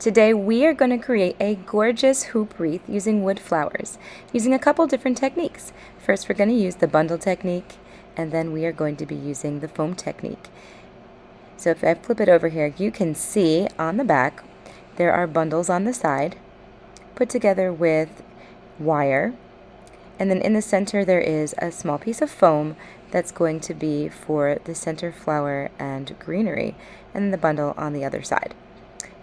Today we are going to create a gorgeous hoop wreath using wood flowers, using a couple different techniques. First we're going to use the bundle technique, and then we are going to be using the foam technique. So if I flip it over here, you can see on the back there are bundles on the side put together with wire, and then in the center there is a small piece of foam that's going to be for the center flower and greenery, and then the bundle on the other side.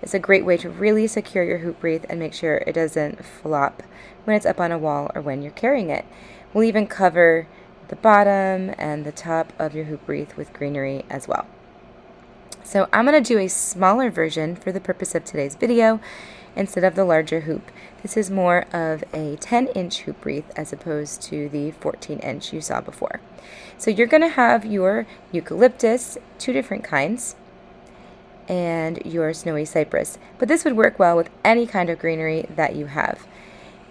It's a great way to really secure your hoop wreath and make sure it doesn't flop when it's up on a wall or when you're carrying it. We'll even cover the bottom and the top of your hoop wreath with greenery as well. So I'm going to do a smaller version for the purpose of today's video instead of the larger hoop. This is more of a 10-inch hoop wreath as opposed to the 14-inch you saw before. So you're going to have your eucalyptus, two different kinds, and your snowy cypress. But this would work well with any kind of greenery that you have.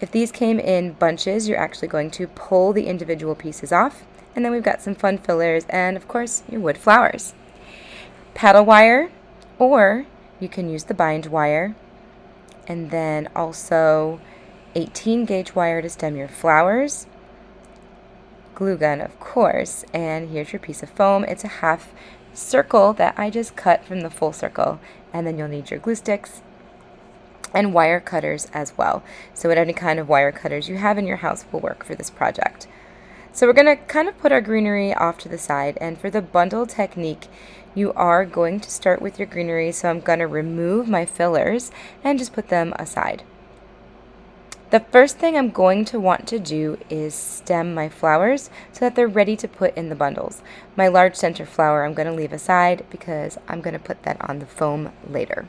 If these came in bunches, you're actually going to pull the individual pieces off, and then we've got some fun fillers and of course your wood flowers. Paddle wire, or you can use the bind wire, and then also 18 gauge wire to stem your flowers, glue gun of course, and here's your piece of foam. It's a half circle that I just cut from the full circle, and then you'll need your glue sticks and wire cutters as well. So any kind of wire cutters you have in your house will work for this project. So we're going to kind of put our greenery off to the side, and for the bundle technique you are going to start with your greenery, so I'm going to remove my fillers and just put them aside. The first thing I'm going to want to do is stem my flowers so that they're ready to put in the bundles. My large center flower I'm going to leave aside because I'm going to put that on the foam later.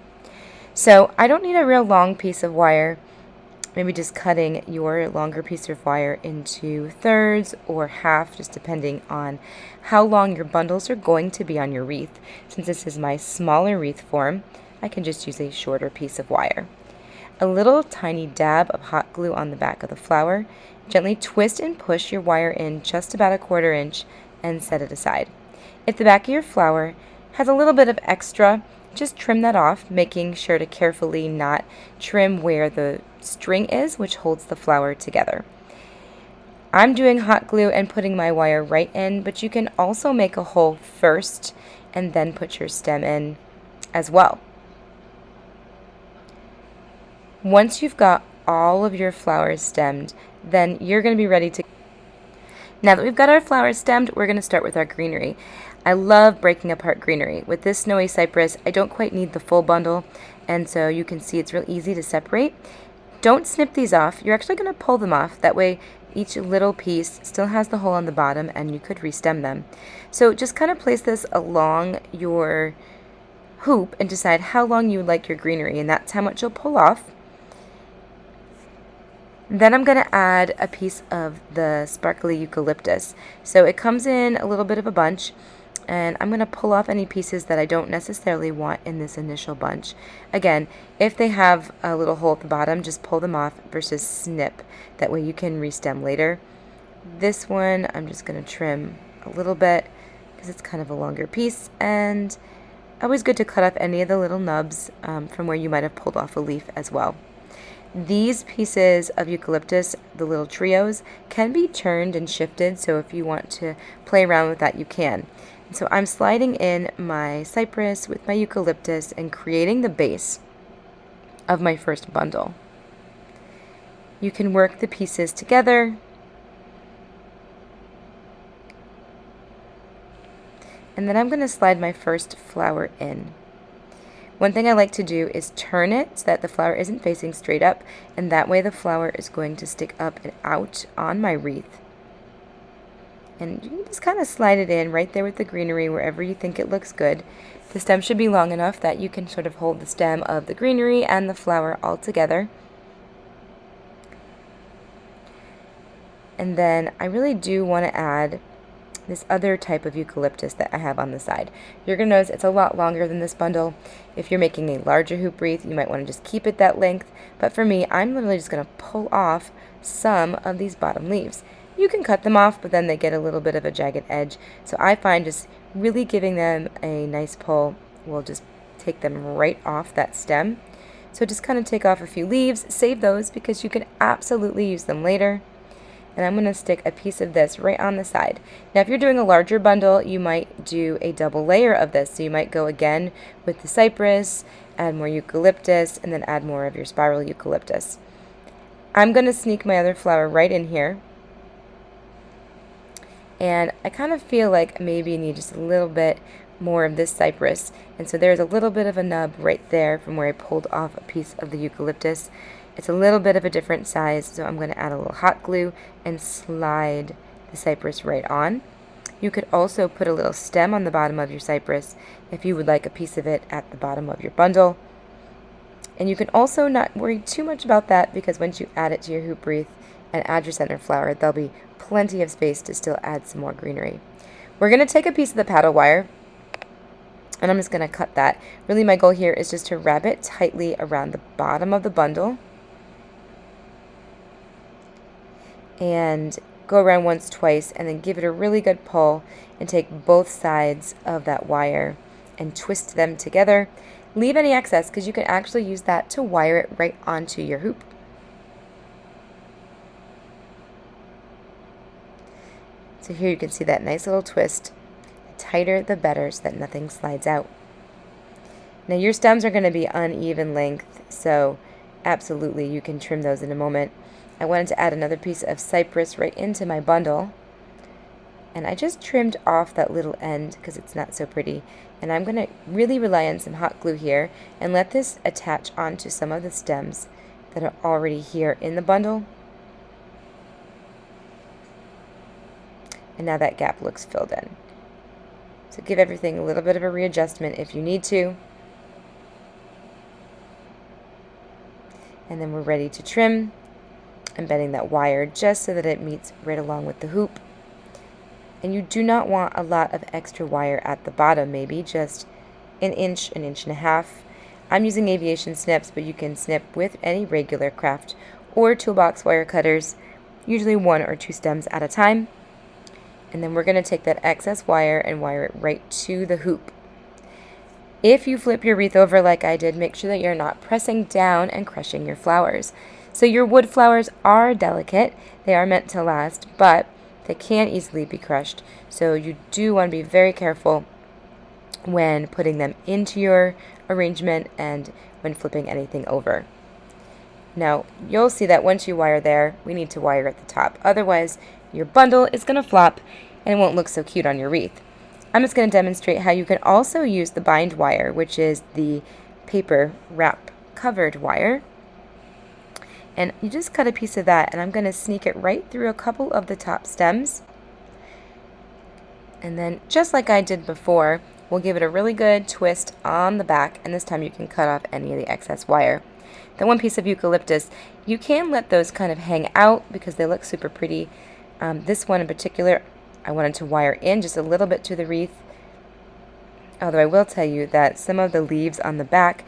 So I don't need a real long piece of wire. Maybe just cutting your longer piece of wire into thirds or half, just depending on how long your bundles are going to be on your wreath. Since this is my smaller wreath form, I can just use a shorter piece of wire. A little tiny dab of hot glue on the back of the flower. Gently twist and push your wire in just about 1/4 inch and set it aside. If the back of your flower has a little bit of extra, just trim that off, making sure to carefully not trim where the string is, which holds the flower together. I'm doing hot glue and putting my wire right in, but you can also make a hole first and then put your stem in as well. Once you've got all of your flowers stemmed, then you're going to be ready to... Now that we've got our flowers stemmed, we're going to start with our greenery. I love breaking apart greenery. With this snowy cypress, I don't quite need the full bundle, and so you can see it's real easy to separate. Don't snip these off. You're actually going to pull them off. That way each little piece still has the hole on the bottom and you could restem them. So just kind of place this along your hoop and decide how long you would like your greenery, and that's how much you'll pull off. Then I'm going to add a piece of the sparkly eucalyptus. So it comes in a little bit of a bunch, and I'm going to pull off any pieces that I don't necessarily want in this initial bunch. Again, if they have a little hole at the bottom, just pull them off versus snip. That way you can restem later. This one I'm just going to trim a little bit because it's kind of a longer piece, and always good to cut off any of the little nubs from where you might have pulled off a leaf as well. These pieces of eucalyptus, the little trios, can be turned and shifted, so if you want to play around with that, you can. And so I'm sliding in my cypress with my eucalyptus and creating the base of my first bundle. You can work the pieces together, and then I'm going to slide my first flower in. One thing I like to do is turn it so that the flower isn't facing straight up, and that way the flower is going to stick up and out on my wreath. And you can just kind of slide it in right there with the greenery wherever you think it looks good. The stem should be long enough that you can sort of hold the stem of the greenery and the flower all together. And then I really do want to add this other type of eucalyptus that I have on the side. You're going to notice it's a lot longer than this bundle. If you're making a larger hoop wreath, you might want to just keep it that length, but for me, I'm literally just going to pull off some of these bottom leaves. You can cut them off, but then they get a little bit of a jagged edge, so I find just really giving them a nice pull will just take them right off that stem, So just kind of take off a few leaves, save those because you can absolutely use them later. And I'm going to stick a piece of this right on the side. Now if you're doing a larger bundle, you might do a double layer of this. So you might go again with the cypress, add more eucalyptus, and then add more of your spiral eucalyptus. I'm going to sneak my other flower right in here. And I kind of feel like maybe you need just a little bit more of this cypress. And so there's a little bit of a nub right there from where I pulled off a piece of the eucalyptus. It's a little bit of a different size, so I'm going to add a little hot glue and slide the cypress right on. You could also put a little stem on the bottom of your cypress if you would like a piece of it at the bottom of your bundle. And you can also not worry too much about that because once you add it to your hoop wreath and add your center flower, there'll be plenty of space to still add some more greenery. We're going to take a piece of the paddle wire and I'm just going to cut that. Really my goal here is just to wrap it tightly around the bottom of the bundle and go around once, twice, and then give it a really good pull and take both sides of that wire and twist them together. Leave any excess because you can actually use that to wire it right onto your hoop. So here you can see that nice little twist. The tighter the better so that nothing slides out. Now your stems are going to be uneven length, so absolutely you can trim those in a moment. I wanted to add another piece of cypress right into my bundle, and I just trimmed off that little end because it's not so pretty. And I'm going to really rely on some hot glue here and let this attach onto some of the stems that are already here in the bundle. And now that gap looks filled in. So give everything a little bit of a readjustment if you need to. And then we're ready to trim. I'm bending that wire just so that it meets right along with the hoop. And you do not want a lot of extra wire at the bottom, maybe just an inch and a half. I'm using aviation snips, but you can snip with any regular craft or toolbox wire cutters, usually 1 or 2 stems at a time. And then we're going to take that excess wire and wire it right to the hoop. If you flip your wreath over like I did, make sure that you're not pressing down and crushing your flowers. So your wood flowers are delicate, they are meant to last, but they can easily be crushed. So you do want to be very careful when putting them into your arrangement and when flipping anything over. Now, you'll see that once you wire there, we need to wire at the top. Otherwise, your bundle is going to flop and it won't look so cute on your wreath. I'm just going to demonstrate how you can also use the bind wire, which is the paper wrap covered wire. And you just cut a piece of that, and I'm going to sneak it right through a couple of the top stems. And then, just like I did before, we'll give it a really good twist on the back, and this time you can cut off any of the excess wire. The one piece of eucalyptus, you can let those kind of hang out because they look super pretty. This one in particular, I wanted to wire in just a little bit to the wreath. Although I will tell you that some of the leaves on the back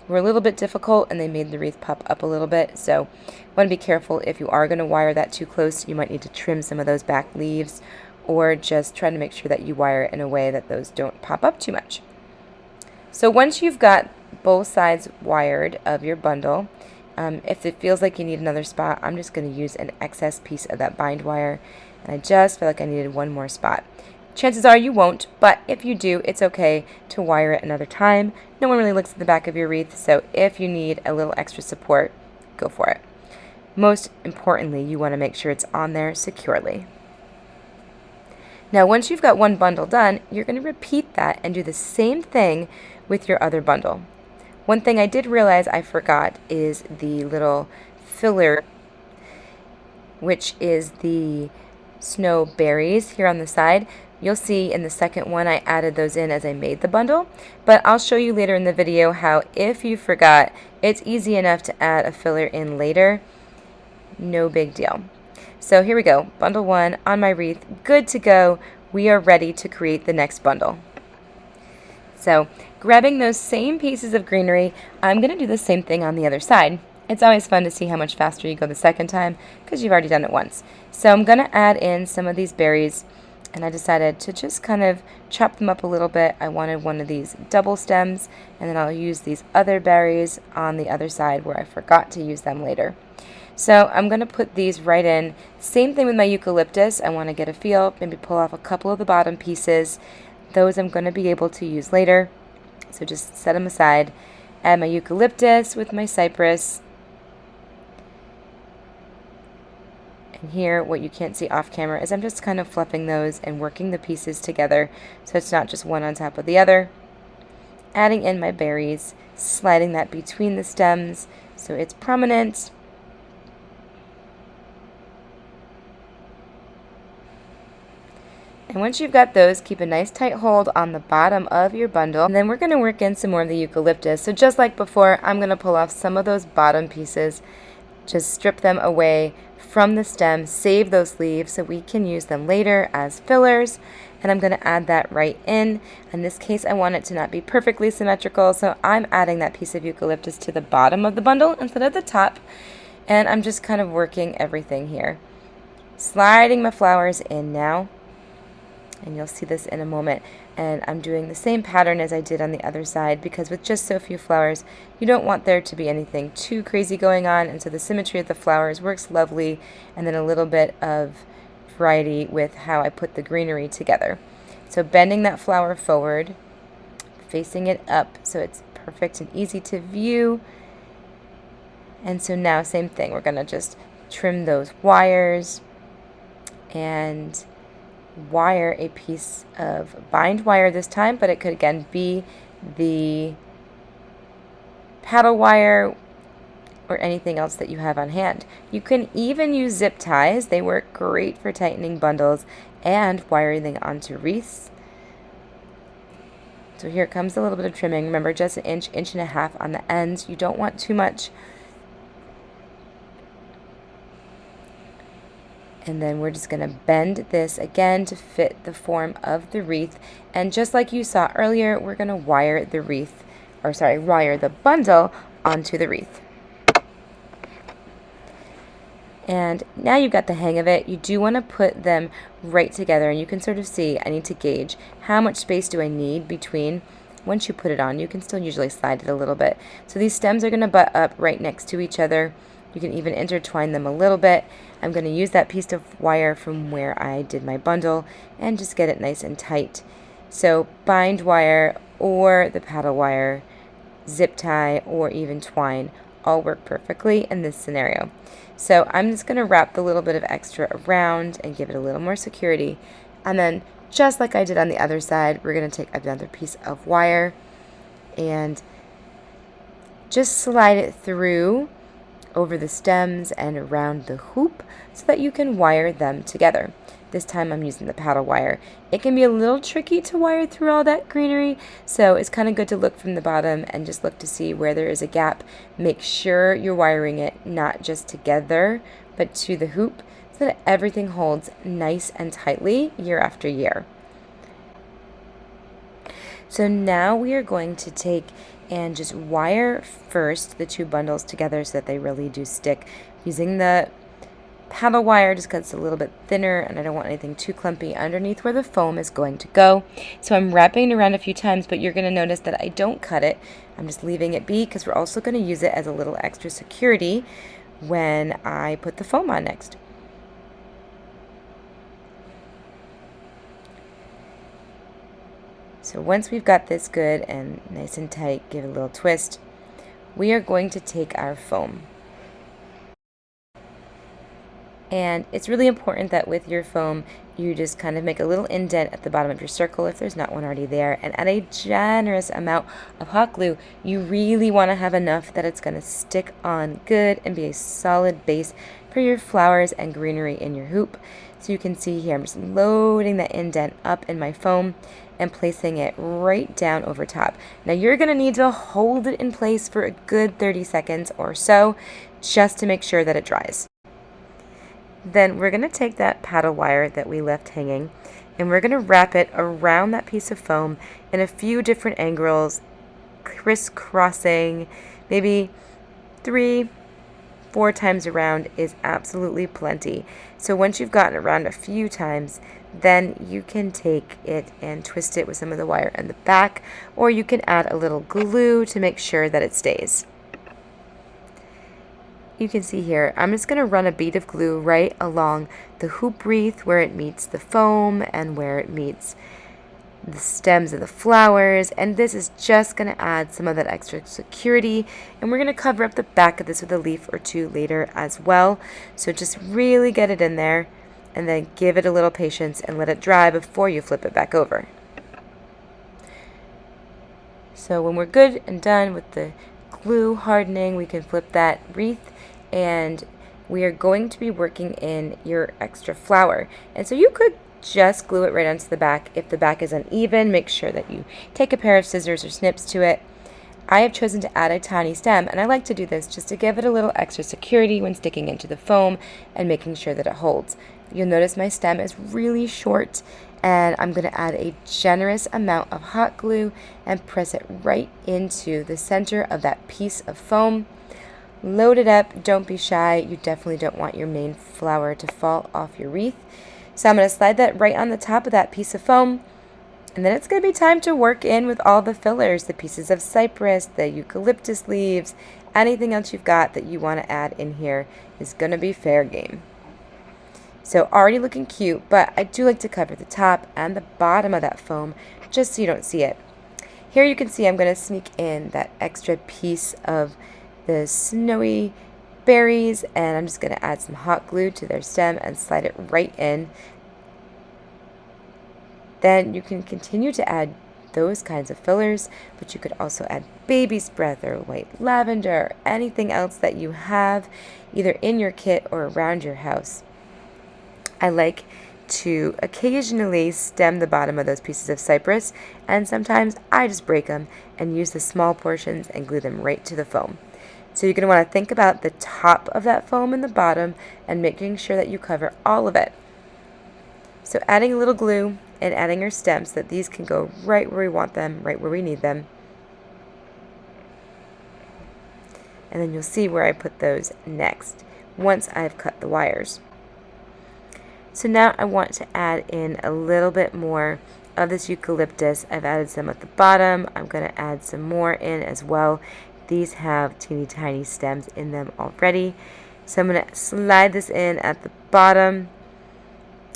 were a little bit difficult and they made the wreath pop up a little bit, so want to be careful if you are going to wire that too close. You might need to trim some of those back leaves or just try to make sure that you wire it in a way that those don't pop up too much. So once you've got both sides wired of your bundle, if it feels like you need another spot, I'm just going to use an excess piece of that bind wire, and I just feel like I needed one more spot. Chances are you won't, but if you do, it's okay to wire it another time. No one really looks at the back of your wreath, so if you need a little extra support, go for it. Most importantly, you want to make sure it's on there securely. Now, once you've got one bundle done, you're going to repeat that and do the same thing with your other bundle. One thing I did realize I forgot is the little filler, which is the snow berries here on the side. You'll see in the second one I added those in as I made the bundle, but I'll show you later in the video how if you forgot, it's easy enough to add a filler in later. No big deal. So here we go, bundle 1 on my wreath, good to go. We are ready to create the next bundle. So grabbing those same pieces of greenery, I'm going to do the same thing on the other side. It's always fun to see how much faster you go the second time because you've already done it once. So I'm going to add in some of these berries. and I decided to just kind of chop them up a little bit. I wanted one of these double stems, and then I'll use these other berries on the other side where I forgot to use them later. So I'm going to put these right in. Same thing with my eucalyptus. I want to get a feel, maybe pull off a couple of the bottom pieces. Those I'm going to be able to use later, so just set them aside. Add my eucalyptus with my cypress. And here, what you can't see off camera is I'm just kind of fluffing those and working the pieces together so it's not just one on top of the other. Adding in my berries, sliding that between the stems so it's prominent. And once you've got those, keep a nice tight hold on the bottom of your bundle. And then we're going to work in some more of the eucalyptus. So just like before, I'm going to pull off some of those bottom pieces, just strip them away from the stem, save those leaves so we can use them later as fillers. And I'm going to add that right in. In this case, I want it to not be perfectly symmetrical, so I'm adding that piece of eucalyptus to the bottom of the bundle instead of the top. And I'm just kind of working everything here. Sliding my flowers in now. And you'll see this in a moment. And I'm doing the same pattern as I did on the other side, because with just so few flowers, you don't want there to be anything too crazy going on, and so the symmetry of the flowers works lovely, and then a little bit of variety with how I put the greenery together. So bending that flower forward, facing it up so it's perfect and easy to view. And so now same thing, we're going to just trim those wires and wire a piece of bind wire this time, but it could again be the paddle wire or anything else that you have on hand. You can even use zip ties. They work great for tightening bundles and wiring them onto wreaths. So here comes a little bit of trimming. Remember, just an inch, inch and a half on the ends. You don't want too much. And then we're just going to bend this again to fit the form of the wreath. And just like you saw earlier, we're going to wire the wreath, wire the bundle onto the wreath. And now you've got the hang of it. You do want to put them right together, and you can sort of see, I need to gauge how much space do I need between. Once you put it on, you can still usually slide it a little bit. So these stems are going to butt up right next to each other. You can even intertwine them a little bit. I'm going to use that piece of wire from where I did my bundle and just get it nice and tight. So bind wire or the paddle wire, zip tie, or even twine all work perfectly in this scenario. So I'm just going to wrap the little bit of extra around and give it a little more security. And then just like I did on the other side, we're going to take another piece of wire and just slide it through over the stems and around the hoop so that you can wire them together. This time I'm using the paddle wire. It can be a little tricky to wire through all that greenery, so it's kind of good to look from the bottom and just look to see where there is a gap. Make sure you're wiring it not just together, but to the hoop so that everything holds nice and tightly year after year. So now we are going to take and just wire first the two bundles together so that they really do stick. Using the paddle wire just because it's a little bit thinner and I don't want anything too clumpy underneath where the foam is going to go. So I'm wrapping it around a few times, but you're going to notice that I don't cut it. I'm just leaving it be because we're also going to use it as a little extra security when I put the foam on next. So once we've got this good and nice and tight, give it a little twist, we are going to take our foam. And it's really important that with your foam, you just kind of make a little indent at the bottom of your circle if there's not one already there. And add a generous amount of hot glue. You really want to have enough that it's going to stick on good and be a solid base for your flowers and greenery in your hoop. So you can see here, I'm just loading that indent up in my foam and placing it right down over top. Now you're going to need to hold it in place for a good 30 seconds or so just to make sure that it dries. Then we're going to take that paddle wire that we left hanging and we're going to wrap it around that piece of foam in a few different angles, crisscrossing, maybe 3-4 times around is absolutely plenty. So once you've gotten around a few times, then you can take it and twist it with some of the wire in the back, or you can add a little glue to make sure that it stays. You can see here, I'm just going to run a bead of glue right along the hoop wreath where it meets the foam and where it meets the stems of the flowers, and this is just going to add some of that extra security, and we're going to cover up the back of this with a leaf or two later as well. So just really get it in there and then give it a little patience and let it dry before you flip it back over. So when we're good and done with the glue hardening, we can flip that wreath, and we are going to be working in your extra flower. And so you could just glue it right onto the back. If the back is uneven, make sure that you take a pair of scissors or snips to it. I have chosen to add a tiny stem, and I like to do this just to give it a little extra security when sticking into the foam and making sure that it holds. You'll notice my stem is really short, and I'm going to add a generous amount of hot glue and press it right into the center of that piece of foam. Load it up, don't be shy, you definitely don't want your main flower to fall off your wreath. So I'm going to slide that right on the top of that piece of foam, and then it's going to be time to work in with all the fillers, the pieces of cypress, the eucalyptus leaves, anything else you've got that you want to add in here is going to be fair game. So already looking cute, but I do like to cover the top and the bottom of that foam just so you don't see it. Here you can see I'm going to sneak in that extra piece of the snowy berries, and I'm just going to add some hot glue to their stem and slide it right in. Then you can continue to add those kinds of fillers, but you could also add baby's breath or white lavender, or anything else that you have either in your kit or around your house. I like to occasionally stem the bottom of those pieces of cypress, and sometimes I just break them and use the small portions and glue them right to the foam. So you're going to want to think about the top of that foam and the bottom and making sure that you cover all of it. So adding a little glue and adding our stems so that these can go right where we want them, right where we need them. And then you'll see where I put those next once I've cut the wires. So now I want to add in a little bit more of this eucalyptus. I've added some at the bottom. I'm going to add some more in as well. These have teeny tiny stems in them already. So I'm going to slide this in at the bottom,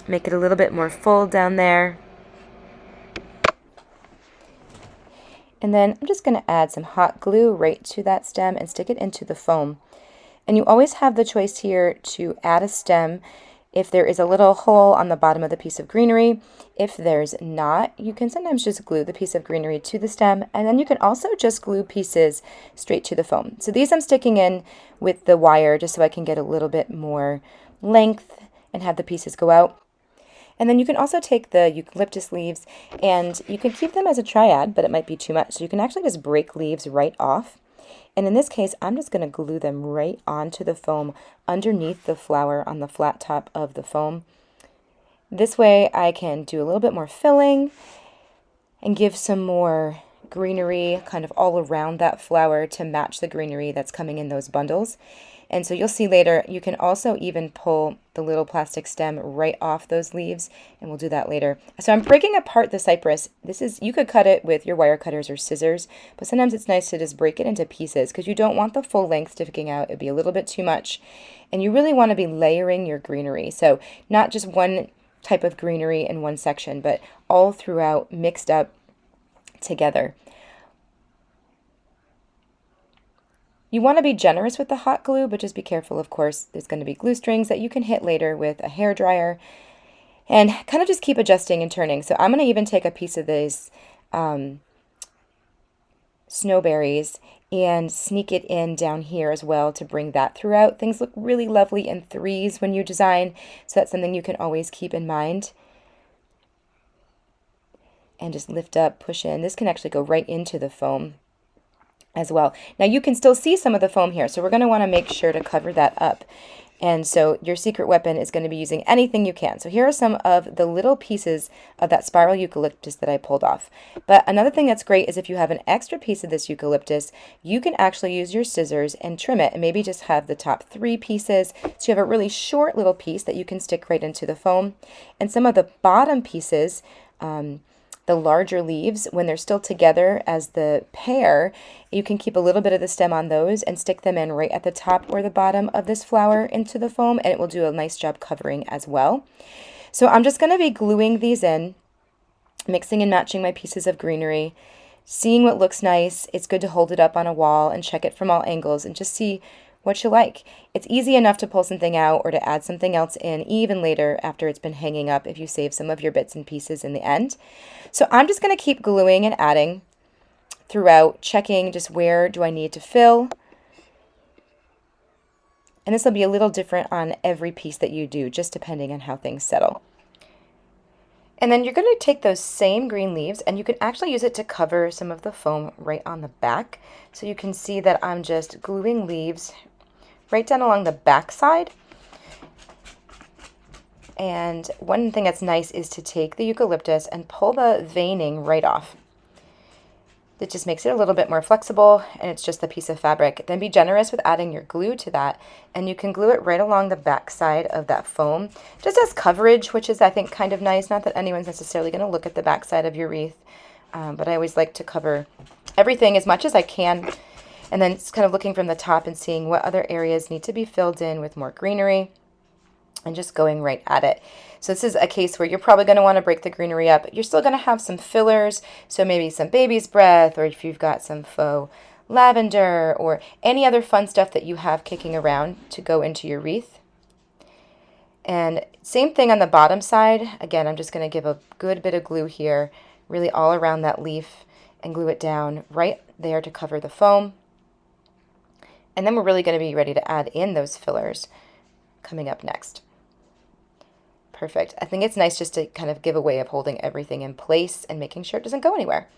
make it a little bit more full down there. And then I'm just going to add some hot glue right to that stem and stick it into the foam. And you always have the choice here to add a stem if there is a little hole on the bottom of the piece of greenery. If there's not, you can sometimes just glue the piece of greenery to the stem, and then you can also just glue pieces straight to the foam. So these I'm sticking in with the wire just so I can get a little bit more length and have the pieces go out. And then you can also take the eucalyptus leaves, and you can keep them as a triad, but it might be too much. So you can actually just break leaves right off. And in this case, I'm just going to glue them right onto the foam underneath the flower on the flat top of the foam. This way I can do a little bit more filling and give some more greenery kind of all around that flower to match the greenery that's coming in those bundles. And so you'll see later, you can also even pull the little plastic stem right off those leaves, and we'll do that later. So I'm breaking apart the cypress. You could cut it with your wire cutters or scissors, but sometimes it's nice to just break it into pieces because you don't want the full length sticking out. It'd be a little bit too much. And you really want to be layering your greenery. So not just one type of greenery in one section, but all throughout, mixed up together. You want to be generous with the hot glue, but just be careful, of course. There's going to be glue strings that you can hit later with a hair dryer. And kind of just keep adjusting and turning. So I'm going to even take a piece of these snowberries and sneak it in down here as well to bring that throughout. Things look really lovely in threes when you design, so that's something you can always keep in mind. And just lift up, push in. This can actually go right into the foam as well. Now you can still see some of the foam here, so we're going to want to make sure to cover that up. And so your secret weapon is going to be using anything you can. So here are some of the little pieces of that spiral eucalyptus that I pulled off. But another thing that's great is if you have an extra piece of this eucalyptus, you can actually use your scissors and trim it and maybe just have the top 3 pieces. So you have a really short little piece that you can stick right into the foam. And some of the bottom pieces, the larger leaves, when they're still together as the pair, you can keep a little bit of the stem on those and stick them in right at the top or the bottom of this flower into the foam, and it will do a nice job covering as well. So I'm just going to be gluing these in, mixing and matching my pieces of greenery, seeing what looks nice. It's good to hold it up on a wall and check it from all angles and just see what you like. It's easy enough to pull something out or to add something else in even later after it's been hanging up if you save some of your bits and pieces in the end. So I'm just going to keep gluing and adding throughout, checking just where do I need to fill. And this will be a little different on every piece that you do, just depending on how things settle. And then you're going to take those same green leaves and you can actually use it to cover some of the foam right on the back. So you can see that I'm just gluing leaves right down along the back side. And one thing that's nice is to take the eucalyptus and pull the veining right off. It just makes it a little bit more flexible, and it's just a piece of fabric. Then be generous with adding your glue to that, and you can glue it right along the back side of that foam, just as coverage, which is, I think, kind of nice. Not that anyone's necessarily going to look at the back side of your wreath, but I always like to cover everything as much as I can, and then it's kind of looking from the top and seeing what other areas need to be filled in with more greenery, and just going right at it. So this is a case where you're probably going to want to break the greenery up. You're still going to have some fillers, so maybe some baby's breath, or if you've got some faux lavender, or any other fun stuff that you have kicking around to go into your wreath. And same thing on the bottom side. Again, I'm just going to give a good bit of glue here, really all around that leaf, and glue it down right there to cover the foam. And then we're really going to be ready to add in those fillers coming up next. Perfect. I think it's nice just to kind of give a way of holding everything in place and making sure it doesn't go anywhere.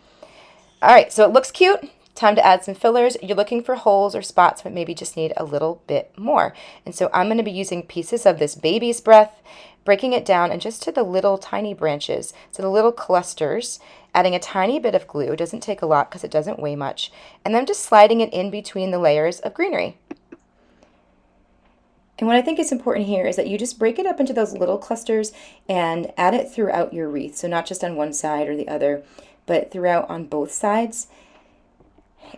All right, so it looks cute. Time to add some fillers. You're looking for holes or spots, but maybe just need a little bit more. And so I'm going to be using pieces of this baby's breath, breaking it down and just to the little tiny branches, so the little clusters, adding a tiny bit of glue. It doesn't take a lot because it doesn't weigh much. And then just sliding it in between the layers of greenery. And what I think is important here is that you just break it up into those little clusters and add it throughout your wreath. So not just on one side or the other, but throughout on both sides.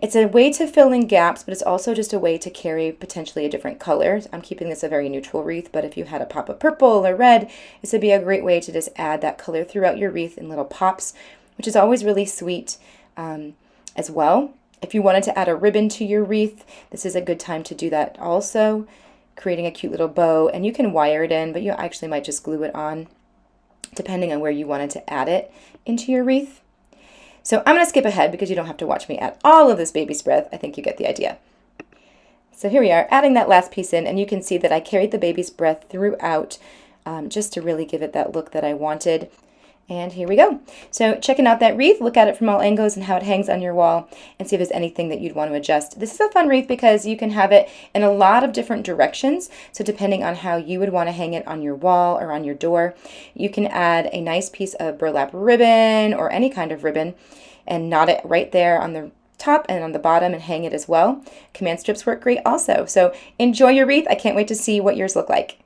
It's a way to fill in gaps, but it's also just a way to carry potentially a different color. I'm keeping this a very neutral wreath, but if you had a pop of purple or red, this would be a great way to just add that color throughout your wreath in little pops, which is always really sweet as well. If you wanted to add a ribbon to your wreath, this is a good time to do that also, creating a cute little bow, and you can wire it in, but you actually might just glue it on depending on where you wanted to add it into your wreath. So I'm going to skip ahead because you don't have to watch me add all of this baby's breath. I think you get the idea. So here we are adding that last piece in, and you can see that I carried the baby's breath throughout just to really give it that look that I wanted. And here we go. So checking out that wreath, look at it from all angles and how it hangs on your wall and see if there's anything that you'd want to adjust. This is a fun wreath because you can have it in a lot of different directions. So depending on how you would want to hang it on your wall or on your door, you can add a nice piece of burlap ribbon or any kind of ribbon and knot it right there on the top and on the bottom and hang it as well. Command strips work great also. So enjoy your wreath. I can't wait to see what yours look like.